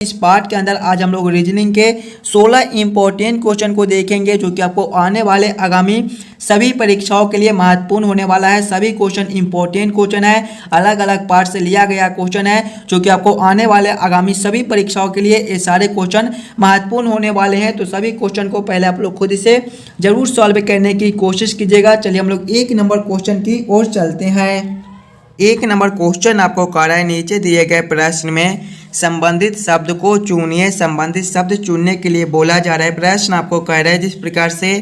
इस पार्ट के अंदर आज हम लोग रीजनिंग के 16 इंपॉर्टेंट क्वेश्चन को देखेंगे जो कि आपको आने वाले आगामी सभी परीक्षाओं के लिए महत्वपूर्ण होने वाला है। सभी क्वेश्चन इंपॉर्टेंट क्वेश्चन है, अलग अलग पार्ट से लिया गया क्वेश्चन है जो कि आपको आने वाले आगामी सभी परीक्षाओं के लिए ये सारे क्वेश्चन महत्वपूर्ण होने वाले हैं। तो सभी क्वेश्चन को पहले आप लोग खुद से जरूर सॉल्व करने की कोशिश कीजिएगा। चलिए हम लोग एक नंबर क्वेश्चन की ओर चलते हैं। एक नंबर क्वेश्चन आपको कह रहा है, नीचे दिए गए प्रश्न में संबंधित शब्द को चुनिए। संबंधित शब्द चुनने के लिए बोला जा रहा है। प्रश्न आपको कह रहा है जिस प्रकार से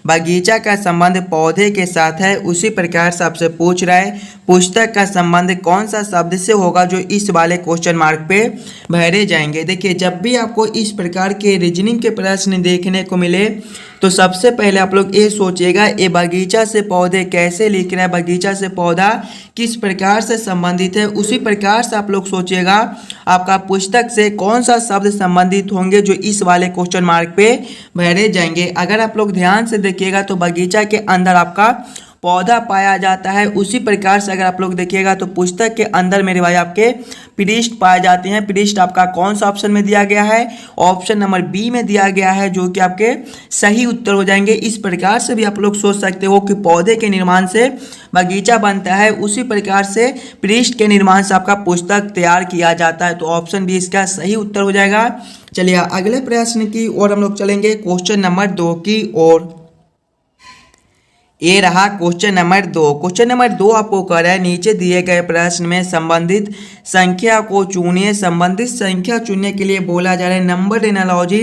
बगीचा का संबंध पौधे के साथ है उसी प्रकार से आपसे पूछ रहा है पुस्तक का संबंध कौन सा शब्द से होगा जो इस वाले क्वेश्चन मार्क पे भरे जाएंगे। देखिए, जब भी आपको इस प्रकार के रीजनिंग के प्रश्न देखने को मिले तो सबसे पहले आप लोग ये सोचिएगा ये बगीचा से पौधे कैसे लिख रहा है, बगीचा से पौधा किस प्रकार से संबंधित है, उसी प्रकार से आप लोग सोचिएगा आपका पुस्तक से कौन सा शब्द संबंधित होंगे जो इस वाले क्वेश्चन मार्क पे भरे जाएंगे। अगर आप लोग ध्यान से देखिएगा तो बगीचा के अंदर आपका पौधा पाया जाता है, उसी प्रकार से अगर आप लोग देखिएगा तो पुस्तक के अंदर मेरे भाई आपके पृष्ठ पाए जाते हैं। पृष्ठ आपका कौन सा ऑप्शन में दिया गया है? ऑप्शन नंबर बी में दिया गया है जो कि आपके सही उत्तर हो जाएंगे। इस प्रकार से भी आप लोग सोच सकते हो कि पौधे के निर्माण से बगीचा बनता है, उसी प्रकार से पृष्ठ के निर्माण से आपका पुस्तक तैयार किया जाता है। तो ऑप्शन बी इसका सही उत्तर हो जाएगा। चलिए अगले प्रश्न की ओर हम लोग चलेंगे, क्वेश्चन नंबर 2 की ओर। ये रहा क्वेश्चन नंबर 2। क्वेश्चन नंबर 2 आपको कह रहा है नीचे दिए गए प्रश्न में संबंधित संख्या को चुनिए। संबंधित संख्या चुनने के लिए बोला जा रहा है नंबर एनालॉजी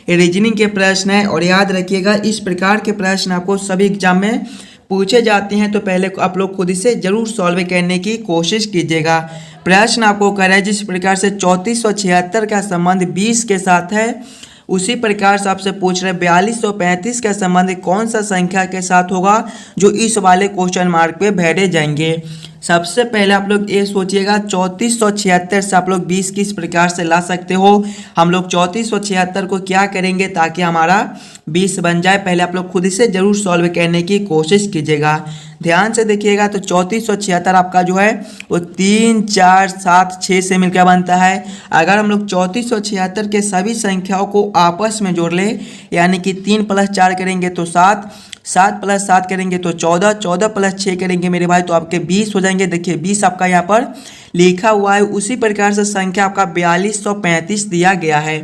रीजनिंग के प्रश्न है। और याद रखिएगा इस प्रकार के प्रश्न आपको सभी एग्जाम में पूछे जाते हैं, तो पहले आप लोग खुद से जरूर सॉल्व करने की कोशिश कीजिएगा। प्रश्न आपको कह रहा है जिस प्रकार से 3476 का संबंध 20 के साथ है उसी प्रकार से आपसे पूछ रहे 4235 का संबंध कौन सा संख्या के साथ होगा जो इस वाले क्वेश्चन मार्क पे भरे जाएंगे। सबसे पहले आप लोग ये सोचिएगा 3476 से आप लोग 20 किस प्रकार से ला सकते हो। हम लोग 3476 को क्या करेंगे ताकि हमारा 20 बन जाए, पहले आप लोग खुद से जरूर सॉल्व करने की कोशिश कीजिएगा। ध्यान से देखिएगा तो 3476 आपका जो है वो 3 4 7 6 से मिलकर बनता है। अगर हम लोग 3476 के सभी संख्याओं को आपस में जोड़ ले यानी कि 3 + 4 करेंगे तो 7, 7 + 7 करेंगे तो 14, 14 + 6 करेंगे मेरे भाई तो आपके 20 हो जाएंगे। देखिए 20 आपका यहाँ पर लिखा हुआ है। उसी प्रकार से संख्या आपका 4235 दिया गया है।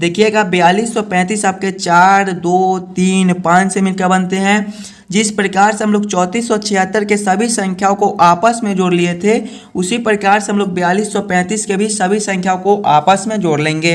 देखिएगा 4235 आपके 4 2 3 5 से मिलकर बनते हैं। जिस प्रकार से हम लोग 3476 के सभी संख्याओं को आपस में जोड़ लिए थे उसी प्रकार से हम लोग 4235 के भी सभी संख्याओं को आपस में जोड़ लेंगे।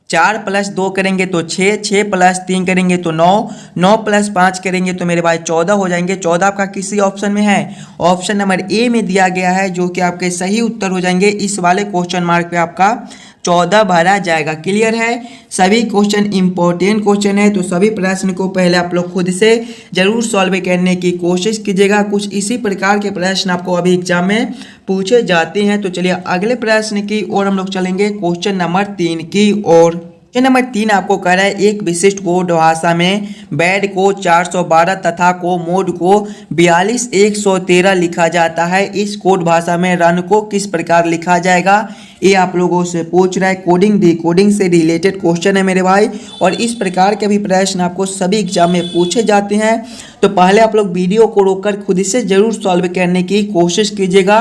4 + 2 करेंगे तो 6, 6 + 3 करेंगे तो 9, 9 + 5 करेंगे तो मेरे भाई 14 हो जाएंगे। 14 आपका किसी ऑप्शन में है? ऑप्शन नंबर ए में दिया गया है जो कि आपके सही उत्तर हो जाएंगे। इस वाले क्वेश्चन मार्क पे आपका 14 भरा जाएगा। क्लियर है? सभी क्वेश्चन इंपॉर्टेंट क्वेश्चन है, तो सभी प्रश्न को पहले आप लोग खुद से जरूर सॉल्व करने की कोशिश कीजिएगा। कुछ इसी प्रकार के प्रश्न आपको अभी एग्जाम में पूछे जाते हैं। तो चलिए अगले प्रश्न की ओर हम लोग चलेंगे, क्वेश्चन नंबर 3 की ओर। क्वेश्चन नंबर 3 आपको कह रहा है एक विशिष्ट कोड भाषा में बैड को 412 तथा को मोड को 42113 लिखा जाता है। इस कोड भाषा में रन को किस प्रकार लिखा जाएगा ये आप लोगों से पूछ रहा है। कोडिंग डिकोडिंग से रिलेटेड क्वेश्चन है मेरे भाई, और इस प्रकार के भी प्रश्न आपको सभी एग्जाम में पूछे जाते हैं। तो पहले आप लोग वीडियो को रोककर खुद से जरूर सॉल्व करने की कोशिश कीजिएगा।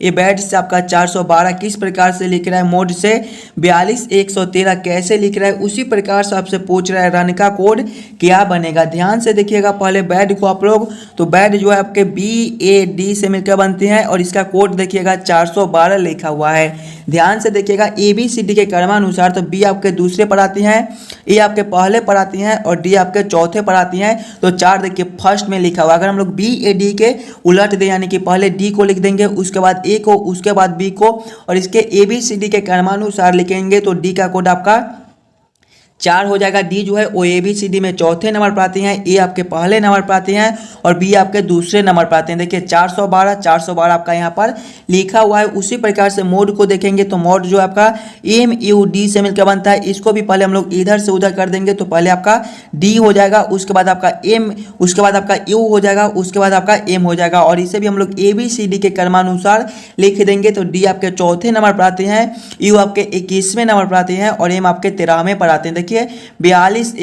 ये बैड से आपका 412 किस प्रकार से लिख रहा है, मोड से 42113 कैसे लिख रहा है, उसी प्रकार से आपसे पूछ रहा है रन का कोड क्या बनेगा। ध्यान से देखिएगा पहले बैड को आप लोग, तो बैड जो है आपके BAD से मिलकर बनते हैं और इसका कोड देखिएगा 412 लिखा हुआ है। ध्यान से देखिएगा ABCD के क्रमानुसार तो B आपके दूसरे पर आती हैं, A आपके पहले पर आती हैं और D आपके चौथे पर आती हैं। तो 4 देखिए फर्स्ट में लिखा हुआ। अगर हम लोग BAD के उलट दें यानी कि पहले D को लिख देंगे उसके बाद A को उसके बाद B को और इसके ABCD के क्रमानुसार लिखेंगे तो D का कोड आपका 4 हो जाएगा। डी जो है वो ABCD में चौथे नंबर पर आती हैं, ए आपके पहले नंबर पर आती हैं और बी आपके दूसरे नंबर पर आते हैं। देखिए 412 आपका यहाँ पर लिखा हुआ है। उसी प्रकार से मोड को देखेंगे तो मोड जो आपका MUD से मिलकर बनता है, इसको भी पहले हम लोग इधर से उधर कर देंगे तो पहले आपका डी हो जाएगा, उसके बाद आपका एम, उसके बाद आपका यू हो जाएगा, उसके बाद आपका एम हो जाएगा और इसे भी हम लोग ABCD के क्रमानुसार लिख देंगे। तो डी आपके चौथे नंबर पर आते हैं, यू आपके 21वें नंबर पर आते हैं और एम आपके 13वें पर आते हैं। देखिए 42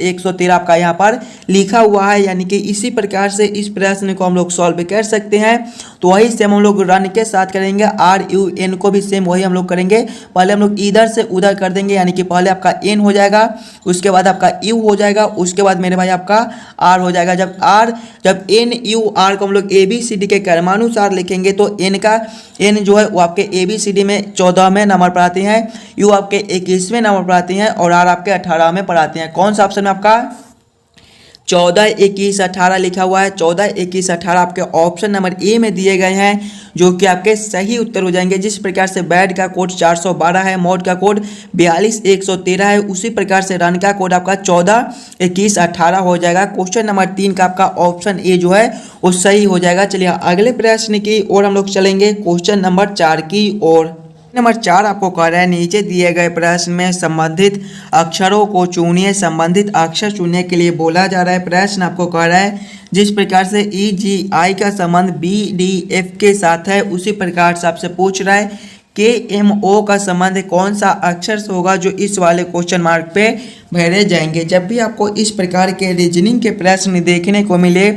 113 आपका यहाँ पर लिखा हुआ है, यानी कि इसी प्रकार से इस प्रश्न को हम लोग सॉल्व कर सकते हैं। तो वही सेम हम लोग रन के साथ करेंगे, RUN को भी सेम वही हम लोग करेंगे। पहले हम लोग इधर से उधर कर देंगे, यानी कि पहले आपका N हो जाएगा, उसके बाद आपका U हो जाएगा, उसके बाद मेरे भाई आपका R हो जाएगा। जब NUR को हम लोग ABCD के क्रमानुसार लिखेंगे तो N जो है वो आपके ABCD में 14वें नंबर पर आते हैं, U आपके 21वें नंबर पर आते हैं और R आपके 18वें पर आते हैं। कौन सा ऑप्शन में आपका 14 21 18 लिखा हुआ है। 14 21 18 आपके ऑप्शन नंबर ए में दिए गए हैं, जो कि आपके सही उत्तर हो जाएंगे। जिस प्रकार से बैड का कोड 412 है, मोड का कोड 42 113 है, उसी प्रकार से रन का कोड आपका 14 21 18 हो जाएगा। क्वेश्चन नंबर 3 का आपका ऑप्शन ए जो है वो सही हो जाएगा। चलिए अगले प्रश्न की ओर हम लोग चलेंगे, क्वेश्चन नंबर 4 की ओर। नंबर 4 आपको कह रहा है नीचे दिए गए प्रश्न में संबंधित अक्षरों को चुनिए। संबंधित अक्षर चुनने के लिए बोला जा रहा है। प्रश्न आपको कह रहा है जिस प्रकार से EGI का संबंध BDF के साथ है, उसी प्रकार से आपसे पूछ रहा है KMO का संबंध कौन सा अक्षर से होगा, जो इस वाले क्वेश्चन मार्क पे भरे जाएंगे। जब भी आपको इस प्रकार के रीजनिंग के प्रश्न देखने को मिले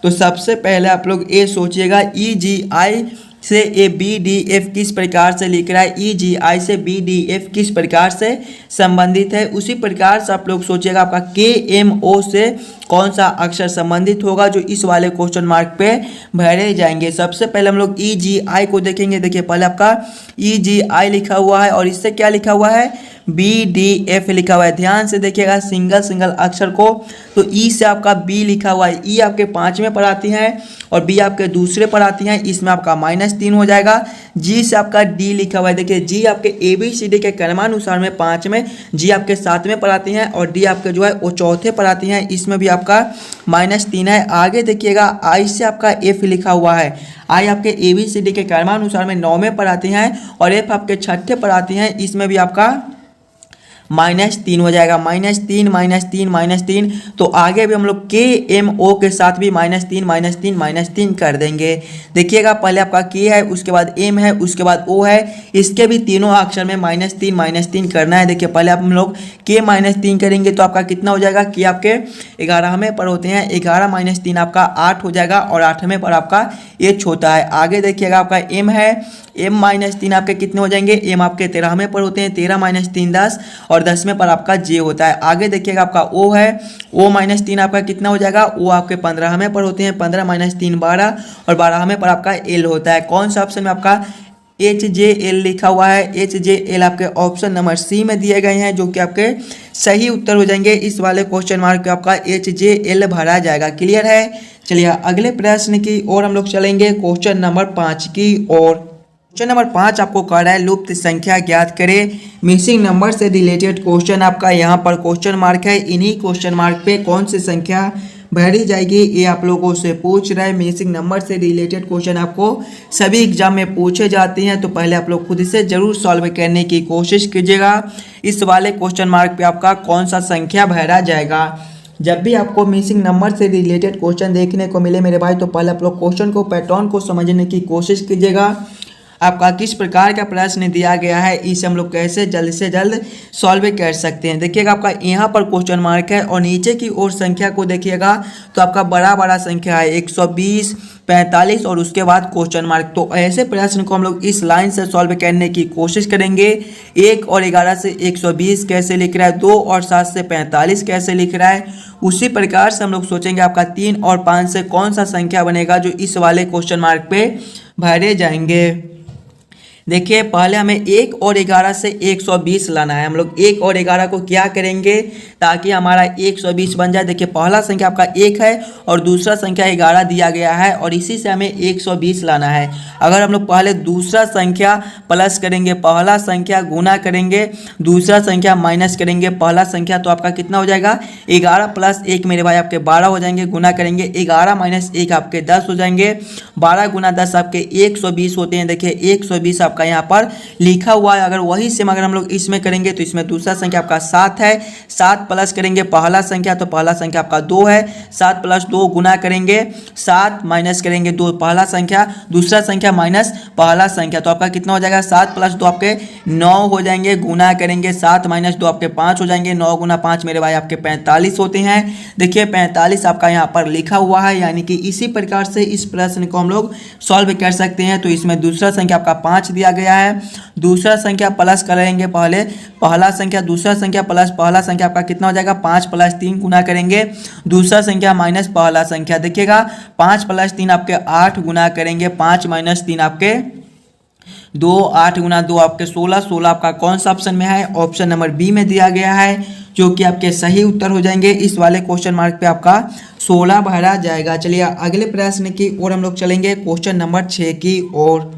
तो सबसे पहले आप लोग ये सोचिएगा EGI से ये BDF किस प्रकार से लिख रहा है, EGI से BDF किस प्रकार से संबंधित है। उसी प्रकार से आप लोग सोचिएगा आपका KMO से कौन सा अक्षर संबंधित होगा, जो इस वाले क्वेश्चन मार्क पे भरे जाएंगे। सबसे पहले हम लोग EGI को देखेंगे। देखिए पहले आपका EGI लिखा हुआ है और इससे क्या लिखा हुआ है, BDF लिखा हुआ है। ध्यान से देखिएगा सिंगल अक्षर को, तो E से आपका B लिखा हुआ है, E आपके 5वें पर आती हैं और B आपके दूसरे पर आती हैं, इसमें आपका -3 हो जाएगा। G से आपका D लिखा हुआ है। देखिए G आपके ABCD के क्रमानुसार में 5वें, G आपके 7वें पर आती हैं और D आपके जो है वो चौथे पर आती हैं, इसमें भी आपका -3 है। आगे देखिएगा I से आपका F लिखा हुआ है। I आपके ABCD के क्रमानुसार में 9वें पर आती हैं और F आपके 6ठे पर आती हैं, इसमें भी आपका -3 हो जाएगा। -3 तो आगे भी हम लोग KMO के साथ भी -3 कर देंगे। देखिएगा पहले आपका K है, उसके बाद M है, उसके बाद O है, इसके भी तीनों अक्षर में -3 करना है। देखिए पहले हम लोग K -3 करेंगे तो आपका कितना हो जाएगा, K आपके 11वें पर होते हैं, 11 - 3 आपका 8 हो जाएगा और 8वें पर आपका H होता है। आगे देखिएगा आपका M है, M -3 आपके कितने हो जाएंगे, M आपके 13वें पर होते हैं, 13 - 3 10 और 10वें पर आपका J होता है। आगे देखिएगा आपका O है, O -3 आपका कितना हो जाएगा, O आपके 15वें पर होते हैं, 15 - 3 12 और 12वें पर आपका L होता है। कौन सा ऑप्शन में आपका HJL लिखा हुआ है, HJL आपके ऑप्शन नंबर C में दिए गए हैं, जो कि आपके सही उत्तर हो जाएंगे। इस वाले क्वेश्चन मार्क पे आपका HJL भरा जाएगा। क्लियर है। चलिए अगले प्रश्न की ओर हम लोग चलेंगे, क्वेश्चन नंबर 5 की ओर। क्वेश्चन नंबर 5 आपको कह रहा है लुप्त संख्या ज्ञात करें। मिसिंग नंबर से रिलेटेड क्वेश्चन आपका यहाँ पर क्वेश्चन मार्क है। इन्हीं क्वेश्चन मार्क पे कौन सी संख्या भरी जाएगी, ये आप लोगों से पूछ रहा है। मिसिंग नंबर से रिलेटेड क्वेश्चन आपको सभी एग्जाम में पूछे जाते हैं, तो पहले आप लोग खुद से जरूर सॉल्व करने की कोशिश कीजिएगा। इस वाले क्वेश्चन मार्क पे आपका कौन सा संख्या भरा जाएगा। जब भी आपको मिसिंग नंबर से रिलेटेड क्वेश्चन देखने को मिले मेरे भाई, तो पहले आप लोग क्वेश्चन को पैटर्न को समझने की कोशिश कीजिएगा। आपका किस प्रकार का प्रश्न दिया गया है, इसे हम लोग कैसे जल्द से जल्द सॉल्व कर सकते हैं। देखिएगा आपका यहाँ पर क्वेश्चन मार्क है और नीचे की ओर संख्या को देखिएगा तो आपका बड़ा संख्या है 120 45 और उसके बाद क्वेश्चन मार्क। तो ऐसे प्रश्न को हम लोग इस लाइन से सॉल्व करने की कोशिश करेंगे। 1 और 11 से 120 कैसे लिख रहा है, 2 और 7 से 45 कैसे लिख रहा है। उसी प्रकार से हम लोग सोचेंगे आपका 3 और 5 से कौन सा संख्या बनेगा, जो इस वाले क्वेश्चन मार्क पे भरे जाएंगे। देखिए पहले हमें 1 और 11 से 120 लाना है। हम लोग 1 और 11 को क्या करेंगे ताकि हमारा 120 बन जाए। देखिए पहला संख्या आपका 1 है और दूसरा संख्या 11 दिया गया है और इसी से हमें 120 लाना है। अगर हम लोग पहले दूसरा संख्या प्लस करेंगे, पहला संख्या गुना करेंगे, दूसरा संख्या माइनस करेंगे पहला संख्या, तो आपका कितना हो जाएगा 11 प्लस 1 मेरे भाई आपके 12 हो जाएंगे। गुना करेंगे 11 माइनस 1 आपके 10 हो जाएंगे। 12 गुना 10 आपके 120 होते हैं। देखिए 120 आपका यहाँ पर लिखा हुआ है। अगर वही सेम अगर हम लोग इसमें करेंगे तो इसमें दूसरा संख्या आपका 7 है। 7 प्लस करेंगे पहला संख्या तो पहला संख्या आपका 2 है। 7 प्लस 2 गुना करेंगे, 7 माइनस करेंगे 2 पहला संख्या, दूसरा संख्या माइनस पहला संख्या, तो आपका कितना हो जाएगा 7 प्लस 2 आपके 9 हो जाएंगे। गुना करेंगे 7 माइनस 2 आपके 5 हो जाएंगे। 9 गुना 5 मेरे भाई आपके 45 होते हैं। देखिए 45 आपका यहाँ पर लिखा हुआ है, यानी कि इसी प्रकार से इस प्रश्न को हम लोग सॉल्व कर सकते हैं। तो इसमें दूसरा संख्या आपका 5 दिया गया है, दूसरा संख्या प्लस करेंगे पहले पहला संख्या, दूसरा संख्या प्लस पहला संख्या आपका कितना हो जाएगा 5 प्लस 3 गुना करेंगे, दूसरा संख्या माइनस पहला संख्या। देखिएगा 5 प्लस 3 आपके 8 गुना करेंगे, 5 माइनस 3 आपके 2, 8 गुना 2 आपके 16। 16 आपका कौन सा ऑप्शन में है, ऑप्शन नंबर बी में दिया गया है, जो कि आपके सही उत्तर हो जाएंगे। इस वाले क्वेश्चन मार्क पे आपका 16 भरा जाएगा। चलिए अगले प्रश्न की ओर हम लोग चलेंगे, क्वेश्चन नंबर 6 की ओर।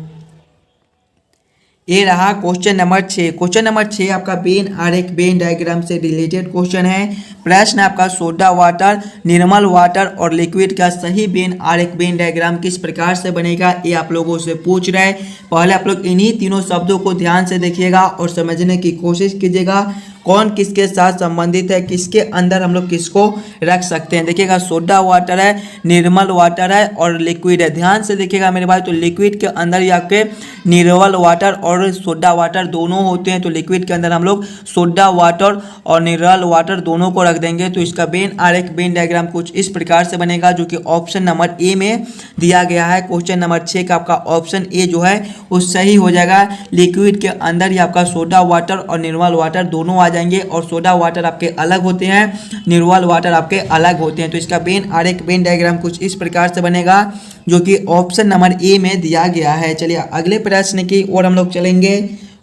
ये रहा क्वेश्चन नंबर 6। क्वेश्चन नंबर 6 आपका वेन आरेख वेन डायग्राम से रिलेटेड क्वेश्चन है। प्रश्न आपका सोडा वाटर, निर्मल वाटर और लिक्विड का सही वेन आरेख वेन डायग्राम किस प्रकार से बनेगा, ये आप लोगों से पूछ रहा है। पहले आप लोग इन्हीं तीनों शब्दों को ध्यान से देखिएगा और समझने की कोशिश कीजिएगा कौन किसके साथ संबंधित है, किसके अंदर हम लोग किसको रख सकते हैं। देखिएगा सोडा वाटर है, निर्मल वाटर है और लिक्विड है। ध्यान से देखिएगा मेरे भाई, तो लिक्विड के अंदर ही आपके निर्मल वाटर और सोडा वाटर दोनों होते हैं। तो लिक्विड के अंदर हम लोग सोडा वाटर और निर्मल वाटर दोनों को रख देंगे। तो इसका वेन आरेख वेन डायग्राम कुछ इस प्रकार से बनेगा, जो कि ऑप्शन नंबर ए में दिया गया है। क्वेश्चन नंबर 6 का आपका ऑप्शन ए जो है वो सही हो जाएगा। लिक्विड के अंदर ही आपका सोडा वाटर और निर्मल वाटर दोनों आ जाएंगे और सोडा वाटर आपके अलग होते हैं, निर्मल वाटर आपके अलग होते हैं। तो इसका वेन आरेख वेन डायग्राम कुछ इस प्रकार से बनेगा, जो कि ऑप्शन नंबर ए में दिया गया है। चलिए अगले प्रश्न की ओर हम लोग चलेंगे,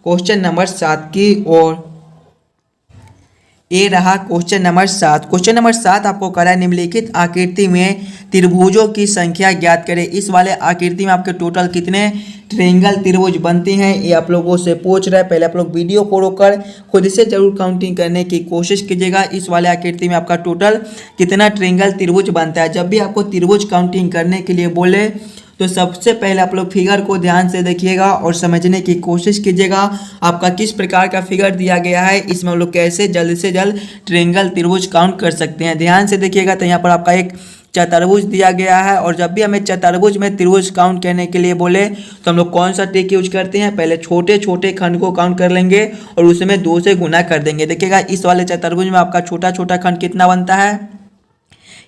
क्वेश्चन नंबर 7 की ओर। ये रहा क्वेश्चन नंबर 7। क्वेश्चन नंबर 7 आपको करा है निम्नलिखित आकृति में त्रिभुजों की संख्या ज्ञात करें। इस वाले आकृति में आपके टोटल कितने ट्रायंगल त्रिभुज बनते हैं, ये आप लोगों से पूछ रहा है। पहले आप लोग वीडियो को रोककर खुद से जरूर काउंटिंग करने की कोशिश कीजिएगा। इस वाले आकृति में आपका टोटल कितना ट्रायंगल त्रिभुज बनता है। जब भी आपको त्रिभुज काउंटिंग करने के लिए बोले तो सबसे पहले आप लोग फिगर को ध्यान से देखिएगा और समझने की कोशिश कीजिएगा आपका किस प्रकार का फिगर दिया गया है, इसमें हम लोग कैसे जल्द से जल्द ट्रायंगल त्रिभुज काउंट कर सकते हैं। ध्यान से देखिएगा, तो यहाँ पर आपका एक चतुर्भुज दिया गया है और जब भी हमें चतुर्भुज में त्रिभुज काउंट करने के लिए बोले तो हम लोग कौन सा ट्रिक यूज करते हैं, पहले छोटे छोटे खंड को काउंट कर लेंगे और उसमें 2 से गुना कर देंगे। देखिएगा इस वाले चतुर्भुज में आपका छोटा छोटा खंड कितना बनता है,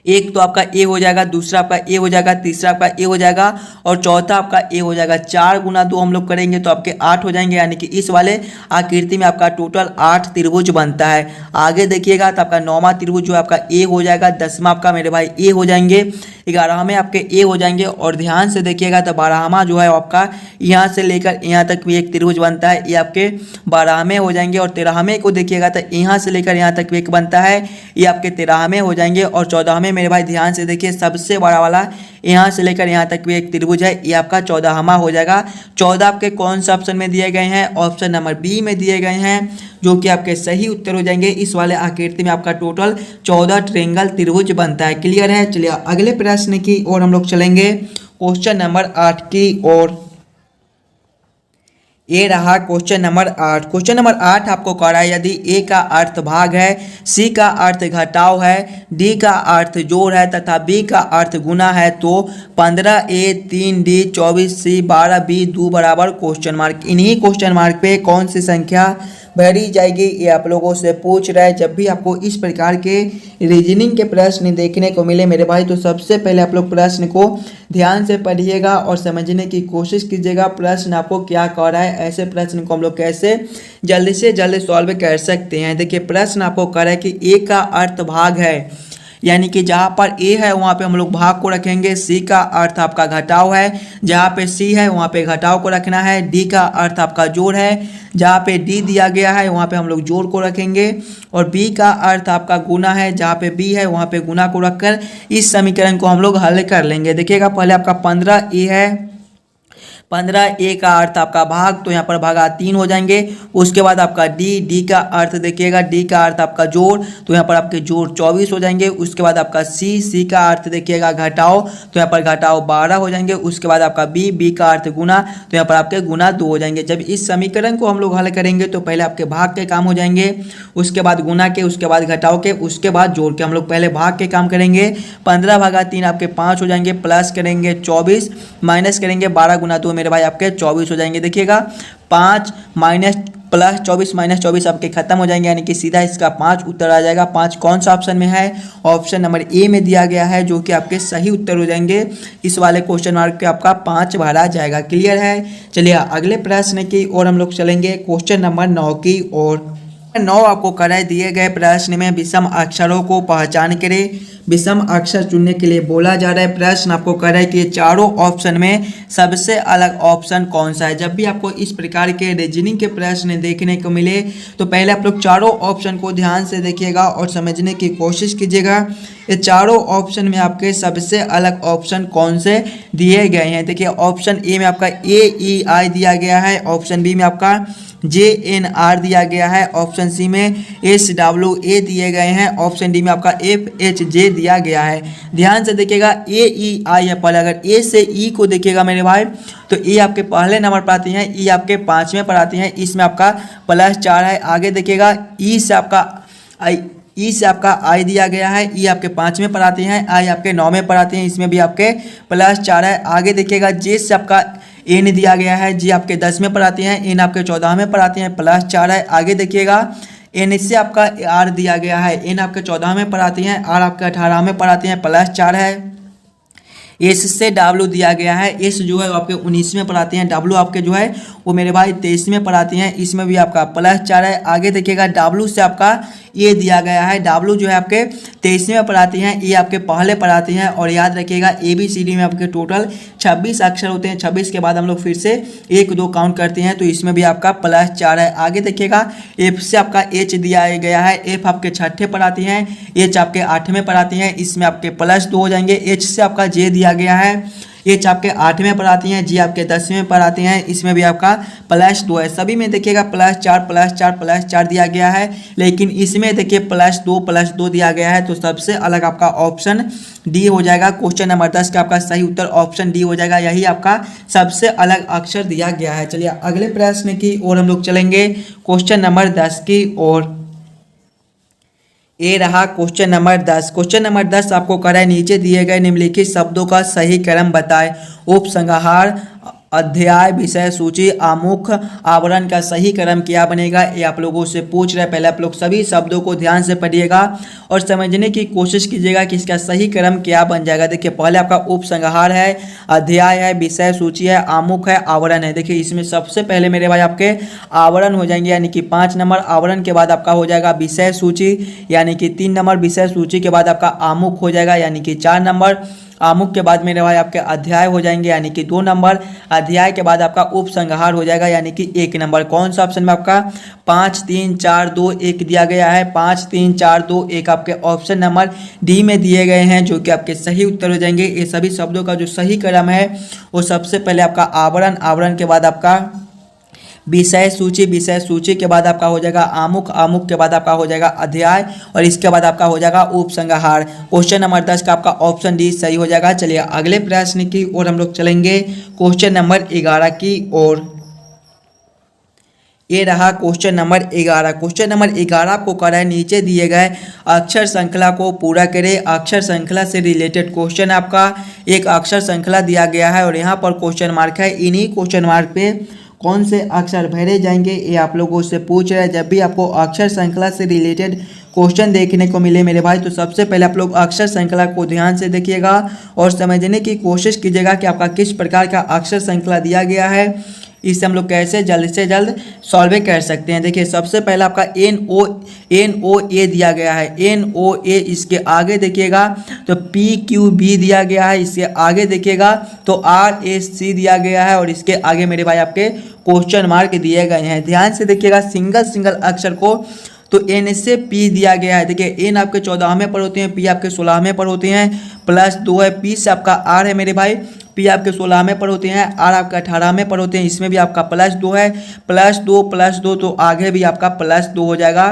एक तो आपका ए हो जाएगा, दूसरा आपका ए हो जाएगा, तीसरा आपका ए हो जाएगा और चौथा आपका ए हो जाएगा। 4 गुना 2 हम लोग करेंगे तो आपके 8 हो जाएंगे, यानी कि इस वाले आकृति में आपका टोटल 8 त्रिभुज बनता है। आगे देखिएगा तो आपका 9वां त्रिभुज जो आपका ए हो जाएगा, 10वां आपका मेरे भाई ए हो जाएंगे, 11वें आपके ए हो जाएंगे और ध्यान से देखिएगा तो 12वां जो है आपका यहाँ से लेकर यहाँ तक भी एक त्रिभुज बनता है, ये आपके 12वें हो जाएंगे और 13वें को देखिएगा तो यहाँ से लेकर यहाँ तक भी एक बनता है, ये आपके 13वें हो जाएंगे और 14वें मेरे भाई ध्यान से देखिए सबसे बड़ा वाला यहाँ से लेकर यहाँ तक भी एक त्रिभुज है, ये आपका 14वां हो जाएगा। 14 आपके कौन सा ऑप्शन में दिए गए हैं, ऑप्शन नंबर बी में दिए गए हैं, जो कि आपके सही उत्तर हो जाएंगे। इस वाले आकृति में आपका टोटल 14 ट्रायंगल त्रिभुज बनता है। क्लियर है। चलिए अगले प्रश्न की ओर हम लोग चलेंगे, क्वेश्चन नंबर 8 की ओर। ये रहा क्वेश्चन नंबर 8। क्वेश्चन नंबर 8 आपको कह रहा है यदि ए का अर्थ भाग है, सी का अर्थ घटाव है, डी का अर्थ जोड़ है तथा बी का अर्थ गुना है तो 15A 3D 24C 12B 2 बराबर क्वेश्चन मार्क। इन्हीं क्वेश्चन मार्क पे कौन सी संख्या भरी जाएगी, ये आप लोगों से पूछ रहा है। जब भी आपको इस प्रकार के रीजनिंग के प्रश्न देखने को मिले मेरे भाई, तो सबसे पहले आप लोग प्रश्न को ध्यान से पढ़िएगा और समझने की कोशिश कीजिएगा प्रश्न आपको क्या कह रहा है। ऐसे प्रश्न को हम लोग कैसे जल्दी से जल्दी सॉल्व कर सकते हैं। देखिए प्रश्न आपको कह रहा है कि ए का अर्थ भाग है, यानी कि जहाँ पर ए है वहाँ पे हम लोग भाग को रखेंगे, सी का अर्थ आपका घटाव है, जहाँ पे सी है वहाँ पे घटाव को रखना है, डी का अर्थ आपका जोड़ है, जहाँ पे डी दिया गया है वहाँ पे हम लोग जोड़ को रखेंगे, और बी का अर्थ आपका गुना है, जहाँ पे बी है वहाँ पे गुना को रखकर इस समीकरण को हम लोग हल कर लेंगे। देखिएगा पहले आपका 15 ए है, 15 ए का अर्थ आपका भाग, तो यहाँ पर भागा 3 हो जाएंगे। उसके बाद आपका डी का अर्थ देखिएगा, डी का अर्थ आपका जोड़, तो यहाँ पर आपके जोड़ 24 हो जाएंगे। उसके बाद आपका सी का अर्थ देखिएगा घटाओ, तो यहाँ पर घटाओ 12 हो जाएंगे। उसके बाद आपका बी का अर्थ गुना, तो यहाँ पर आपके गुना 2 हो जाएंगे। जब इस समीकरण को हम लोग हल करेंगे तो पहले आपके भाग के काम हो जाएंगे, उसके बाद गुना के, उसके बाद घटाओ के, उसके बाद जोड़ के। हम लोग पहले भाग के काम करेंगे। 15 भागा 3 आपके 5 हो जाएंगे, प्लस करेंगे 24, माइनस करेंगे 12 गुना 2 मेरे भाई आपके 24 हो जाएंगे। देखिएगा 5 माइनस प्लस 24 माइनस 24 आपके खत्म हो जाएंगे, यानी कि सीधा इसका 5 उत्तर आ जाएगा। 5 कौन सा ऑप्शन में है? ऑप्शन नंबर ए में दिया गया है, जो कि आपके सही उत्तर हो जाएंगे। इस वाले क्वेश्चन मार्क पे आपका 5 भरा जाएगा। क्लियर है? चलिए अगले प्रश्न की ओर हम लोग चलेंगे, क्वेश्चन नंबर 9 की ओर। 9 आपको कराए दिए गए प्रश्न में विषम अक्षरों को पहचान करें। विषम अक्षर चुनने के लिए बोला जा रहा है। प्रश्न आपको कर रहा है कि चारों ऑप्शन में सबसे अलग ऑप्शन कौन सा है। जब भी आपको इस प्रकार के रीजनिंग के प्रश्न देखने को मिले तो पहले आप लोग चारों ऑप्शन को ध्यान से देखिएगा और समझने की कोशिश कीजिएगा। ये चारों ऑप्शन में आपके सबसे अलग ऑप्शन कौन से दिए गए हैं। देखिए ऑप्शन ए में आपका AEI दिया गया है, ऑप्शन बी में आपका JNR दिया गया है, ऑप्शन सी में SWA दिए गए हैं, ऑप्शन डी में आपका FHJ दिया गया है। ध्यान से देखिएगा AEI है पहले। अगर ए से ई को देखिएगा मेरे भाई तो ए आपके पहले नंबर पर आती हैं, ई आपके 5वें पर आती हैं, इसमें आपका +4 है। आगे देखिएगा ई से आपका आई दिया गया है, ई आपके 5वें पर आते हैं, आई आपके 9वें पर आते हैं, इसमें भी आपके +4 है। आगे देखिएगा जे से आपका एन दिया गया है, जी आपके 10वें पर आते हैं, एन आपके 14वें पर आते हैं, +4 है। आगे देखिएगा एन से आपका आर दिया गया है, एन आपके 14वें पर आती हैं, आर आपके 18वें पर आते हैं, +4 है। एस से डब्ल्यू दिया गया है, एस जो है वो आपके 19वें पर आते हैं, डब्ल्यू आपके जो है वो मेरे भाई 23वें पर आती हैं, इसमें भी आपका +4 है। आगे देखिएगा डब्ल्यू से आपका ए दिया गया है, डब्ल्यू जो है आपके 23वें पर आती हैं, ए आपके पहले पर आती हैं। और याद रखिएगा ABCD में आपके टोटल 26 अक्षर होते हैं, 26 के बाद हम लोग फिर से 1 2 काउंट करते हैं, तो इसमें भी आपका +4 है। आगे देखिएगा एफ से आपका एच दिया गया है, एफ आपके 6ठे पर आती हैं, एच आपके 8वें पर आती हैं, इसमें आपके +2 हो जाएंगे। एच से आपका जे दिया गया है, एच आपके 8वें पर आती हैं, जी आपके 10वें पर आते हैं, इसमें भी आपका +2 है। सभी में देखिएगा +4 दिया गया है, लेकिन इसमें देखिए +2 दिया गया है, तो सबसे अलग आपका ऑप्शन डी हो जाएगा। क्वेश्चन नंबर 10 का आपका सही उत्तर ऑप्शन डी हो जाएगा, यही आपका सबसे अलग अक्षर दिया गया है। चलिए अगले प्रश्न की ओर हम लोग चलेंगे, क्वेश्चन नंबर 10 की ओर। ये रहा क्वेश्चन नंबर 10। क्वेश्चन नंबर 10 आपको कह रहा है नीचे दिए गए निम्नलिखित शब्दों का सही क्रम बताएं। उपसंहार, अध्याय, विषय सूची, आमुख, आवरण का सही क्रम क्या बनेगा, ये आप लोगों से पूछ रहे हैं। पहले आप लोग सभी शब्दों को ध्यान से पढ़िएगा और समझने की कोशिश कीजिएगा कि इसका सही क्रम क्या बन जाएगा। देखिए पहले आपका उपसंहार है, अध्याय है, विषय सूची है, आमुख है, आवरण है। देखिए इसमें सबसे पहले मेरे भाई आपके आवरण हो जाएंगे, यानी कि 5 नंबर। आवरण के बाद आपका हो जाएगा विषय सूची, यानी कि 3 नंबर। विषय सूची के बाद आपका आमुख हो जाएगा, यानी कि 4 नंबर। आमुख के बाद मेरे भाई आपके अध्याय हो जाएंगे, यानी कि 2 नंबर। अध्याय के बाद आपका उपसंहार हो जाएगा, यानी कि 1 नंबर। कौन सा ऑप्शन में आपका 5 3 4 2 1 दिया गया है। 5 3 4 2 1 आपके ऑप्शन नंबर डी में दिए गए हैं, जो कि आपके सही उत्तर हो जाएंगे। ये सभी शब्दों का जो सही क्रम है वो सबसे पहले आपका आवरण, आवरण के बाद आपका विषय सूची, विषय सूची के बाद आपका हो जाएगा आमुख, आमुख के बाद आपका हो जाएगा अध्याय, और इसके बाद आपका हो जाएगा उपसंहार। क्वेश्चन नंबर 10 का आपका ऑप्शन डी सही हो जाएगा। चलिए अगले प्रश्न की ओर हम लोग चलेंगे, क्वेश्चन नंबर 11 की ओर। ये रहा क्वेश्चन नंबर 11। क्वेश्चन नंबर 11 आपको कह रहा है नीचे दिए गए अक्षर श्रृंखला को पूरा करें। अक्षर श्रृंखला से रिलेटेड क्वेश्चन आपका एक अक्षर श्रृंखला दिया गया है और यहाँ पर क्वेश्चन मार्क है। इन्हीं क्वेश्चन मार्क पे कौन से अक्षर भरे जाएंगे ये आप लोगों से पूछ रहे हैं। जब भी आपको अक्षर श्रृंखला से रिलेटेड क्वेश्चन देखने को मिले मेरे भाई, तो सबसे पहले आप लोग अक्षर श्रृंखला को ध्यान से देखिएगा और समझने की कोशिश कीजिएगा कि आपका किस प्रकार का अक्षर श्रृंखला दिया गया है। इसे हम लोग कैसे जल्द से जल्द सॉल्व कर सकते हैं। देखिए सबसे पहले आपका NO दिया गया है, NOA इसके आगे देखिएगा तो PQB दिया गया है, इसके आगे देखिएगा तो RSC दिया गया है और इसके आगे मेरे भाई आपके क्वेश्चन मार्क दिए गए हैं। ध्यान से देखिएगा सिंगल सिंगल अक्षर को, तो N से P दिया गया है। देखिए N आपके 14वें पर होते हैं, P आपके 16वें पर होते हैं, +2 है, P से आपका R है मेरे भाई, P आपके 16वें पर होते हैं, R आपका 18वें पर होते हैं, इसमें भी आपका +2 है, +2 तो आगे भी आपका +2 हो जाएगा।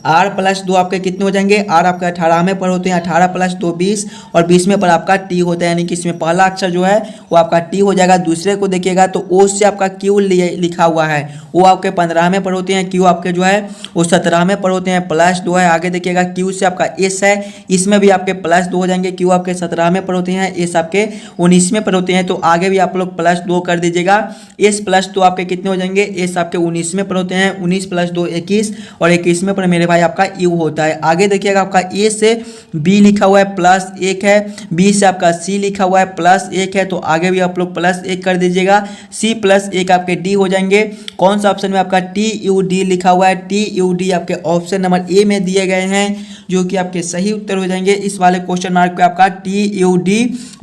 R+2 आपके कितने हो जाएंगे, R आपके 18वें पर होते हैं, 18 + 2 20 और 20वें पर आपका T होता है, यानी कि इसमें पहला अक्षर जो है वो आपका T हो जाएगा। दूसरे को देखिएगा तो O से आपका Q लिखा हुआ है, वो आपके 15वें पर होते हैं, Q आपके जो है वो 17वें पर होते हैं, +2 है। आगे देखिएगा Q से आपका S है, इसमें भी आपके +2 हो जाएंगे, Q आपके 17वें पर होते हैं, S आपके 19वें पर होते हैं, तो आगे भी आप लोग +2 कर दीजिएगा। S+2 आपके कितने हो जाएंगे, S आपके 19वें पर होते हैं, 19 + 2 21 और 21वें पर मेरे भाई आपका U होता है। आगे देखिएगा आपका A से B लिखा हुआ है +1 है, B से आपका C लिखा हुआ है +1 है, तो आगे भी आप लोग +1 कर दीजिएगा। C + 1 आपके D हो जाएंगे। कौन सा ऑप्शन में आपका TUD लिखा हुआ है, TUD आपके ऑप्शन नंबर A में दिए गए हैं, जो कि आपके सही उत्तर हो जाएंगे। इस वाले क्वेश्चन मार्क पे आपका TUD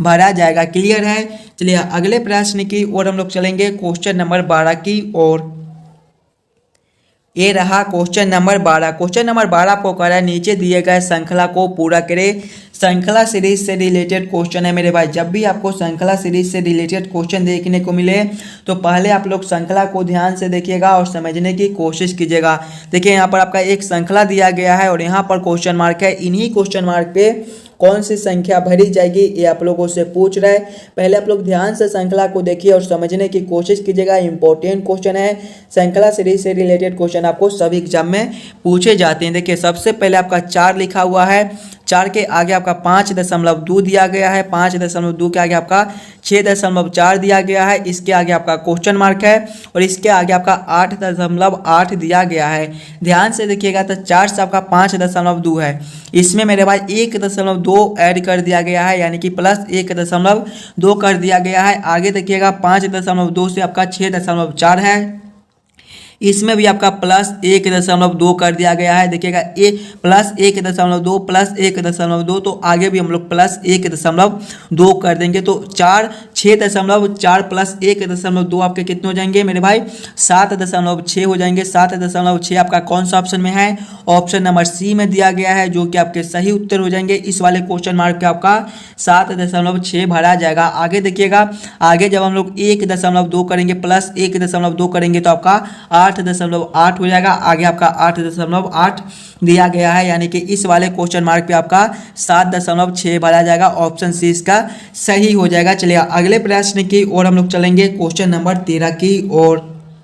भरा जाएगा। क्लियर है। चलिए अगले प्रश्न की ओर हम लोग चलेंगे, क्वेश्चन नंबर 12 की ओर। ये रहा क्वेश्चन नंबर 12। क्वेश्चन नंबर 12 आपको कह रहा है नीचे दिए गए श्रृंखला को पूरा करें। श्रृंखला सीरीज से रिलेटेड क्वेश्चन है मेरे भाई। जब भी आपको श्रृंखला सीरीज से रिलेटेड क्वेश्चन देखने को मिले तो पहले आप लोग श्रृंखला को ध्यान से देखिएगा और समझने की कोशिश कीजिएगा। देखिए यहाँ पर आपका एक श्रृंखला दिया गया है और यहाँ पर क्वेश्चन मार्क है। इन्हीं क्वेश्चन मार्क पे कौन सी संख्या भरी जाएगी ये आप लोगों से पूछ रहा है। पहले आप लोग ध्यान से श्रृंखला को देखिए और समझने की कोशिश कीजिएगा। इंपॉर्टेंट क्वेश्चन है, श्रृंखला सीरीज से रिलेटेड क्वेश्चन आपको सभी एग्जाम में पूछे जाते हैं। देखिए सबसे पहले आपका 4 लिखा हुआ है, 4 के आगे आपका 5.2 दिया गया है, 5.2 के आगे आपका 6.4 दिया गया है, इसके आगे आपका क्वेश्चन मार्क है और इसके आगे आपका 8.8 दिया गया है। ध्यान से देखिएगा तो 4 से आपका 5.2 है, इसमें मेरे भाई 1.2 ऐड कर दिया गया है, यानी कि +1.2 कर दिया गया है। आगे देखिएगा 5.2 से आपका 6.4 है, इसमें भी आपका +1.2 कर दिया गया है। देखिएगा +1.2 +1.2 तो आगे भी हम लोग +1.2 कर देंगे, तो 6.4 + 1.2 आपके कितने हो जाएंगे मेरे भाई 7.6 हो जाएंगे। 7.6 आपका कौन सा ऑप्शन में है, ऑप्शन नंबर C में दिया गया है, जो कि आपके सही उत्तर हो जाएंगे। इस वाले क्वेश्चन मार्क पे आपका 7.6 भरा जाएगा। आगे देखिएगा, आगे जब हम लोग 1.2 करेंगे +1.2 करेंगे तो आपका 8.8 हो जाएगा। आगे आपका 8.8 दिया गया है, यानी कि इस वाले क्वेश्चन मार्क पे आपका 7.6 भरा जाएगा। ऑप्शन C इसका सही हो जाएगा। चलिए अगले प्रश्न की ओर हम लोग चलेंगे, क्वेश्चन नंबर 13 की ओर।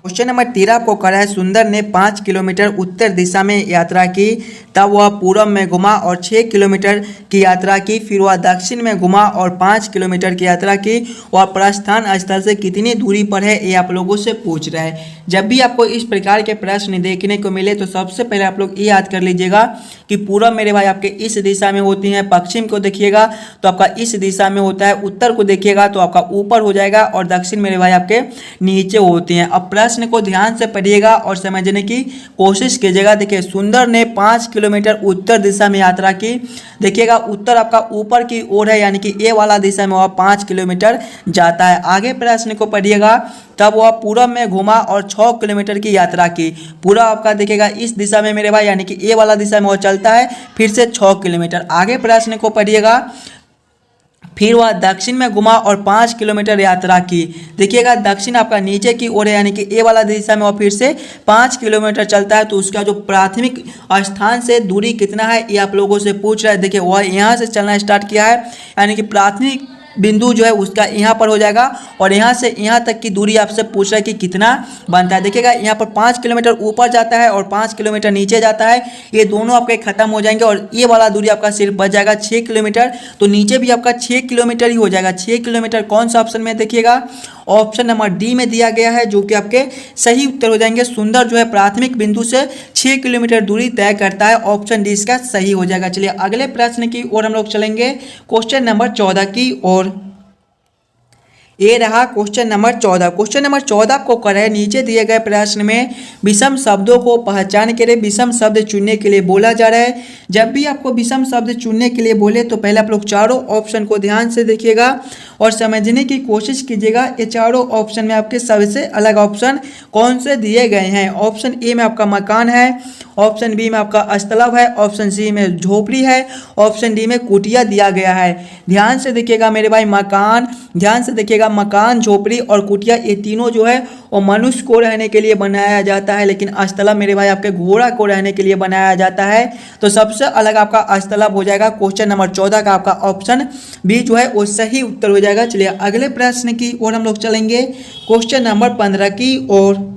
क्वेश्चन नंबर 13 आपको कह रहा है सुंदर ने 5 किलोमीटर उत्तर दिशा में यात्रा की, तब वह पूर्व में घुमा और 6 किलोमीटर की यात्रा की, फिर वह दक्षिण में घुमा और 5 किलोमीटर की यात्रा की, वह प्रस्थान स्थल से कितनी दूरी पर है ये आप लोगों से पूछ रहा है। जब भी आपको इस प्रकार के प्रश्न देखने को मिले तो सबसे पहले आप लोग ये याद कर लीजिएगा कि पूर्व मेरे भाई आपके इस दिशा में होती हैं, पश्चिम को देखिएगा तो आपका इस दिशा में होता है, उत्तर को देखिएगा तो आपका ऊपर हो जाएगा और दक्षिण मेरे भाई आपके नीचे होती हैं। अब प्रश्न को ध्यान से पढ़िएगा और समझने की कोशिश कीजिएगा। देखिए सुंदर ने 5 किलोमीटर उत्तर दिशा में यात्रा की। देखिएगा उत्तर आपका ऊपर की ओर है, यानी कि ए वाला दिशा में वह 5 किलोमीटर जाता है। आगे प्रश्न को पढ़िएगा, तब वह पूर्व में घुमा और 6 किलोमीटर की यात्रा की। पूरा आपका देखिएगा इस दिशा में मेरे भाई, यानी कि ए वाला दिशा में वह चलता है, फिर से 6 किलोमीटर। आगे प्रश्न को पढ़िएगा, फिर वह दक्षिण में घुमा और 5 किलोमीटर यात्रा की। देखिएगा दक्षिण आपका नीचे की ओर है, यानी कि ए वाला दिशा में वह फिर से 5 किलोमीटर चलता है, तो उसका जो प्राथमिक स्थान से दूरी कितना है ये आप लोगों से पूछ रहा है। देखिए वह यहाँ से चलना स्टार्ट किया है, यानी कि प्राथमिक बिंदु जो है उसका यहाँ पर हो जाएगा और यहाँ से यहाँ तक की दूरी आपसे पूछ रहा है कि कितना बनता है। देखिएगा यहाँ पर 5 किलोमीटर ऊपर जाता है और 5 किलोमीटर नीचे जाता है, ये दोनों आपके खत्म हो जाएंगे और ये वाला दूरी आपका सिर्फ बच जाएगा 6 किलोमीटर, तो नीचे भी आपका 6 किलोमीटर ही हो जाएगा। 6 किलोमीटर कौन सा ऑप्शन में देखिएगा, ऑप्शन नंबर D में दिया गया है, जो कि आपके सही उत्तर हो जाएंगे। सुंदर जो है प्राथमिक बिंदु से 6 किलोमीटर दूरी तय करता है, ऑप्शन D इसका सही हो जाएगा। चलिए अगले प्रश्न की ओर हम लोग चलेंगे, क्वेश्चन नंबर 14 की ओर। ये रहा क्वेश्चन नंबर 14। क्वेश्चन नंबर 14 को करें नीचे दिए गए प्रश्न में विषम शब्दों को पहचान के लिए विषम शब्द चुनने के लिए बोला जा रहा है। जब भी आपको विषम शब्द चुनने के लिए बोले तो पहले आप लोग चारों ऑप्शन को ध्यान से देखिएगा और समझने की कोशिश कीजिएगा ये चारों ऑप्शन में आपके सबसे अलग ऑप्शन कौन से दिए गए हैं। ऑप्शन ए में आपका मकान है, ऑप्शन बी में आपका अस्तलव है, ऑप्शन सी में झोपड़ी है, ऑप्शन डी में कुटिया दिया गया है। ध्यान से देखिएगा मेरे भाई, मकान, ध्यान से देखिएगा, मकान, झोपड़ी और कुटिया ये तीनों जो है वो मनुष्य को रहने के लिए बनाया जाता है, लेकिन अस्तलव मेरे भाई आपके घोड़ा को रहने के लिए बनाया जाता है। तो सबसे अलग आपका अस्तलव हो जाएगा। क्वेश्चन नंबर 14 का आपका ऑप्शन बी जो है वो सही उत्तर हो जाएगा। चलिए अगले प्रश्न की ओर हम लोग चलेंगे, क्वेश्चन नंबर 15 की ओर।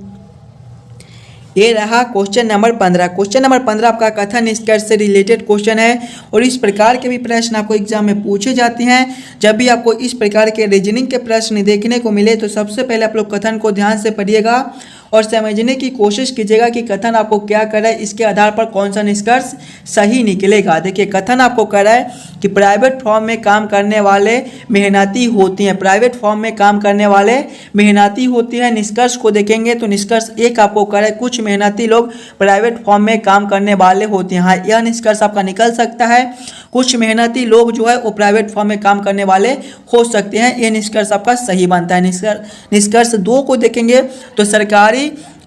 ये रहा क्वेश्चन नंबर 15। क्वेश्चन नंबर 15 आपका कथन निष्कर्ष से रिलेटेड क्वेश्चन है और इस प्रकार के भी प्रश्न आपको एग्जाम में पूछे जाते हैं। जब भी आपको इस प्रकार के रीजनिंग के प्रश्न देखने को मिले तो सबसे पहले आप लोग कथन को ध्यान से पढ़िएगा और समझने की कोशिश कीजिएगा कि कथन आपको क्या कर रहा है, इसके आधार पर कौन सा निष्कर्ष सही निकलेगा। देखिए कथन आपको कह रहा है कि प्राइवेट फॉर्म में काम करने वाले मेहनती होती हैं, प्राइवेट फॉर्म में काम करने वाले मेहनती होती हैं। निष्कर्ष को देखेंगे तो निष्कर्ष एक आपको कह रहा है कुछ मेहनती लोग प्राइवेट फॉर्म में काम करने वाले होते हैं। हाँ, यह निष्कर्ष आपका निकल सकता है, कुछ मेहनती लोग जो है वो प्राइवेट फॉर्म में काम करने वाले हो सकते हैं। यह निष्कर्ष आपका सही बनता है। निष्कर्ष 2 को देखेंगे तो सरकारी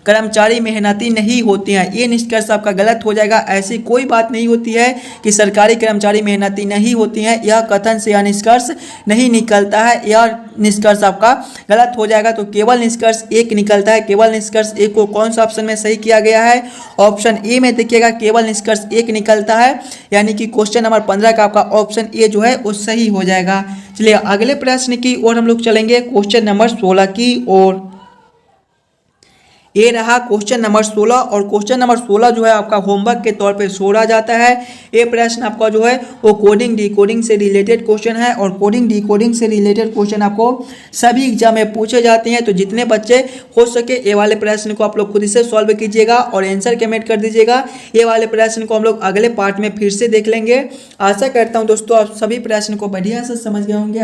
कर्मचारी मेहनती नहीं होते हैं, ये निष्कर्ष आपका गलत हो जाएगा। ऐसी कोई बात नहीं होती है कि सरकारी कर्मचारी मेहनती नहीं होती हैं, यह कथन से यह निष्कर्ष नहीं निकलता है, यह निष्कर्ष आपका गलत हो जाएगा। तो केवल निष्कर्ष एक निकलता है। केवल निष्कर्ष एक को कौन सा ऑप्शन में सही किया गया है, ऑप्शन ए में देखिएगा केवल निष्कर्ष एक निकलता है, यानी कि क्वेश्चन नंबर 15 का आपका ऑप्शन ए जो है वो सही हो जाएगा। चलिए अगले प्रश्न की ओर हम लोग चलेंगे, क्वेश्चन नंबर 16 की ओर। ये रहा क्वेश्चन नंबर 16 और क्वेश्चन नंबर 16 जो है आपका होमवर्क के तौर पे छोड़ा जाता है। ये प्रश्न आपका जो है वो कोडिंग डिकोडिंग से रिलेटेड क्वेश्चन है और कोडिंग डिकोडिंग से रिलेटेड क्वेश्चन आपको सभी एग्जाम में पूछे जाते हैं। तो जितने बच्चे हो सके ये वाले प्रश्न को आप लोग खुद से सॉल्व कीजिएगा और आंसर कमेंट कर दीजिएगा। ये वाले प्रश्न को हम लोग अगले पार्ट में फिर से देख लेंगे। आशा करता हूँ दोस्तों आप सभी प्रश्न को बढ़िया से समझ गए होंगे।